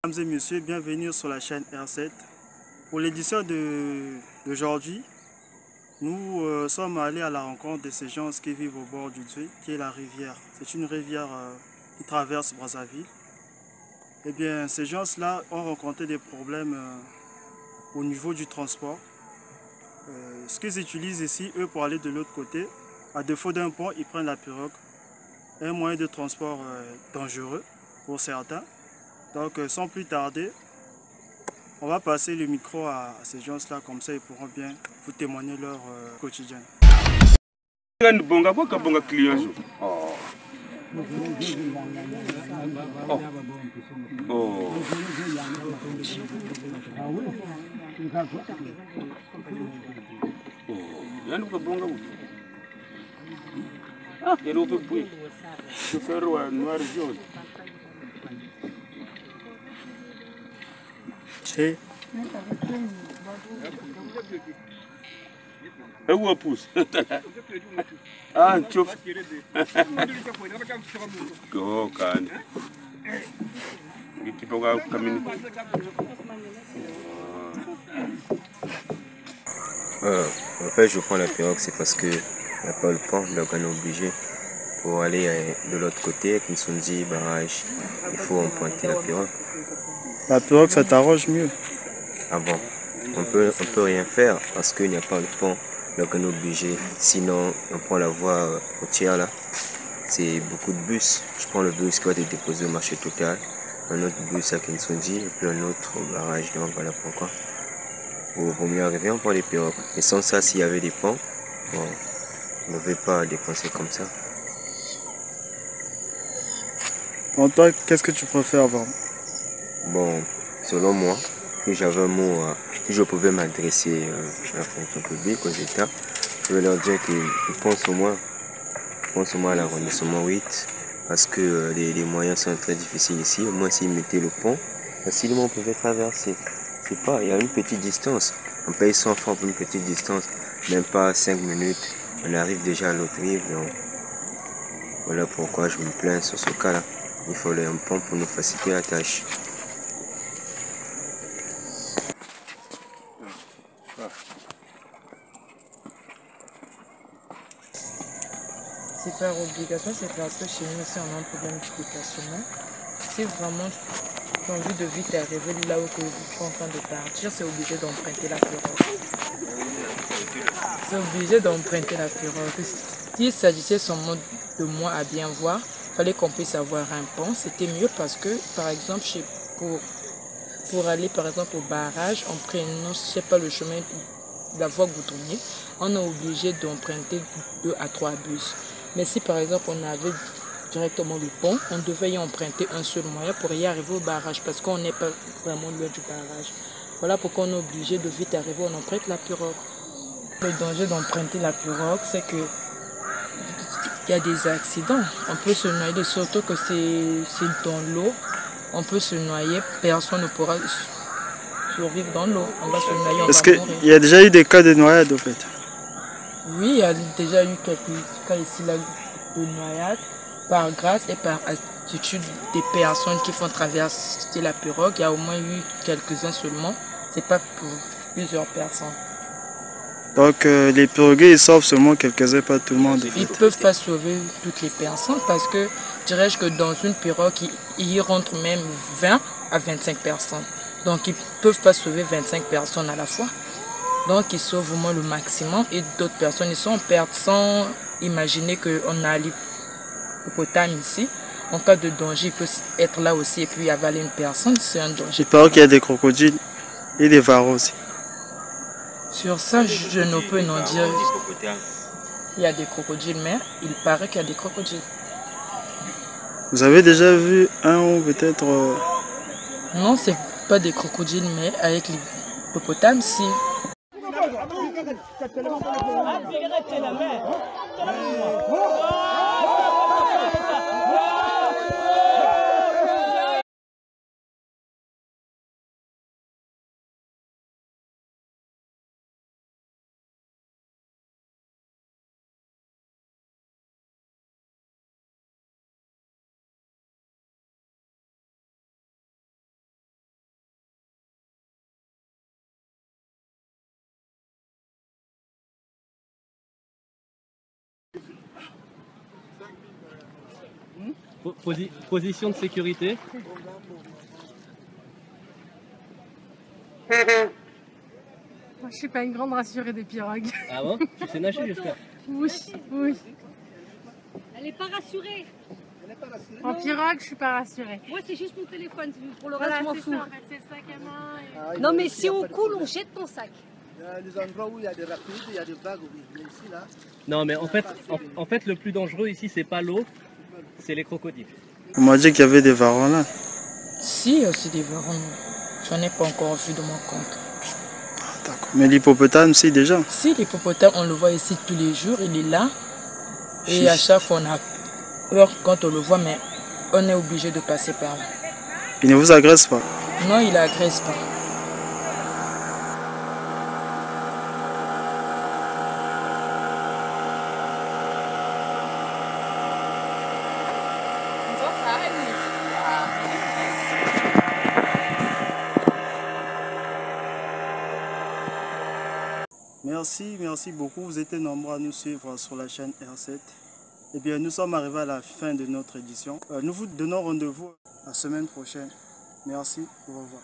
Mesdames et messieurs, bienvenue sur la chaîne R7. Pour l'édition d'aujourd'hui, nous sommes allés à la rencontre de ces gens qui vivent au bord du Djé, qui est la rivière. C'est une rivière qui traverse Brazzaville. Eh bien, ces gens-là ont rencontré des problèmes au niveau du transport. Ce qu'ils utilisent ici, eux, pour aller de l'autre côté, à défaut d'un pont, ils prennent la pirogue. Un moyen de transport dangereux pour certains. Donc, sans plus tarder, on va passer le micro à ces gens-là, comme ça ils pourront bien vous témoigner leur quotidien. En fait, je prends la pirogue, c'est parce que n'y a pas le pont, donc on est obligé pour aller de l'autre côté, Kinsundi, barrage, il faut emprunter la pirogue. La pirogue, ça t'arrange mieux. Ah bon, on peut rien faire parce qu'il n'y a pas le pont, donc on est obligé. Sinon, on prend la voie routière là. C'est beaucoup de bus. Je prends le bus qui va te déposer au marché total, un autre bus à Kinsundi et puis un autre au barrage. Donc voilà pourquoi. Pour mieux arriver, on prend les pirogues. Et sans ça, s'il y avait des ponts, bon, on ne devait pas dépenser comme ça. Pour toi, qu'est-ce que tu préfères avoir? Bon, selon moi, si j'avais un mot, si je pouvais m'adresser à la fonction publique, aux États, je vais leur dire qu'ils pensent au moins à l'arrondissement 8, parce que les moyens sont très difficiles ici. Au moins, s'ils mettaient le pont, facilement on pouvait traverser. C'est pas, il y a une petite distance. On paye 100 francs pour une petite distance, même pas 5 minutes. On arrive déjà à l'autre rive. Donc voilà pourquoi je me plains sur ce cas-là. Il fallait un pont pour nous faciliter la tâche. C'est par obligation, c'est parce que chez nous aussi on a un problème d'éducation. Si vraiment tu as envie de vite arriver là où tu es en train de partir, c'est obligé d'emprunter la pirogue. C'est obligé d'emprunter la pirogue. S'il s'agissait seulement de moi à bien voir, il fallait qu'on puisse avoir un pont. C'était mieux parce que, par exemple, pour aller par exemple au barrage, en prenant, je sais pas, le chemin de la voie goudronnier, on est obligé d'emprunter 2 à 3 bus. Mais si par exemple on avait directement le pont, on devait y emprunter un seul moyen pour y arriver au barrage parce qu'on n'est pas vraiment loin du barrage. Voilà pourquoi on est obligé de vite arriver, on emprunte la pirogue. Le danger d'emprunter la pirogue, c'est que il y a des accidents. On peut se noyer, surtout que c'est dans l'eau. On peut se noyer, personne ne pourra survivre dans l'eau. On va se noyer, on Est-ce va mourir. qu'il y a déjà eu des cas de noyade, au fait? Oui, il y a déjà eu quelques cas ici là, de noyade par grâce et par attitude des personnes qui font traverser la pirogue. Il y a au moins eu quelques-uns seulement. C'est pas pour plusieurs personnes. Donc, les pirogues, ils sauvent seulement quelques-uns, pas tout le monde. Ils ne peuvent pas sauver toutes les personnes parce que, dirais-je que dans une pirogue, il y rentre même 20 à 25 personnes. Donc, ils ne peuvent pas sauver 25 personnes à la fois. Donc, ils sauvent au moins le maximum et d'autres personnes, ils sont en perte sans imaginer qu'on a l'hippopotame ici. En cas de danger, il peut être là aussi et puis avaler une personne, c'est un danger. Il paraît qu'il y a des crocodiles et des varans aussi. Sur ça, je ne peux n'en dire. Il y a des crocodiles, mais il paraît qu'il y a des crocodiles. Vous avez déjà vu un ou peut-être... Non, c'est pas des crocodiles, mais avec l'hippopotame, si. Position de sécurité. Moi, je suis pas une grande rassurée des pirogues. Ah bon? Tu sais nager, j'espère. Oui, oui. Elle n'est pas rassurée. En pirogue, je suis pas rassurée. Moi, c'est juste mon téléphone. Pour le Voilà, reste, je m'en c'est fous. ça, en fait, c'est le sac à main. Et... Non, mais si on coule, on jette ton sac. Il y a des endroits où il y a des rapides, il y a des vagues. Mais ici, là, Non, mais en fait, le plus dangereux ici, c'est pas l'eau, c'est les crocodiles. On m'a dit qu'il y avait des varans là. Si, il y a aussi des varans. J'en ai pas encore vu de mon compte. D'accord. Mais l'hippopotame, si déjà. Si, l'hippopotame, on le voit ici tous les jours, il est là. Et à chaque fois, on a peur quand on le voit, mais on est obligé de passer par là. Il ne vous agresse pas. Non, il agresse pas. Merci beaucoup. Vous étiez nombreux à nous suivre sur la chaîne R7. Eh bien, nous sommes arrivés à la fin de notre édition. Nous vous donnons rendez-vous la semaine prochaine. Merci, au revoir.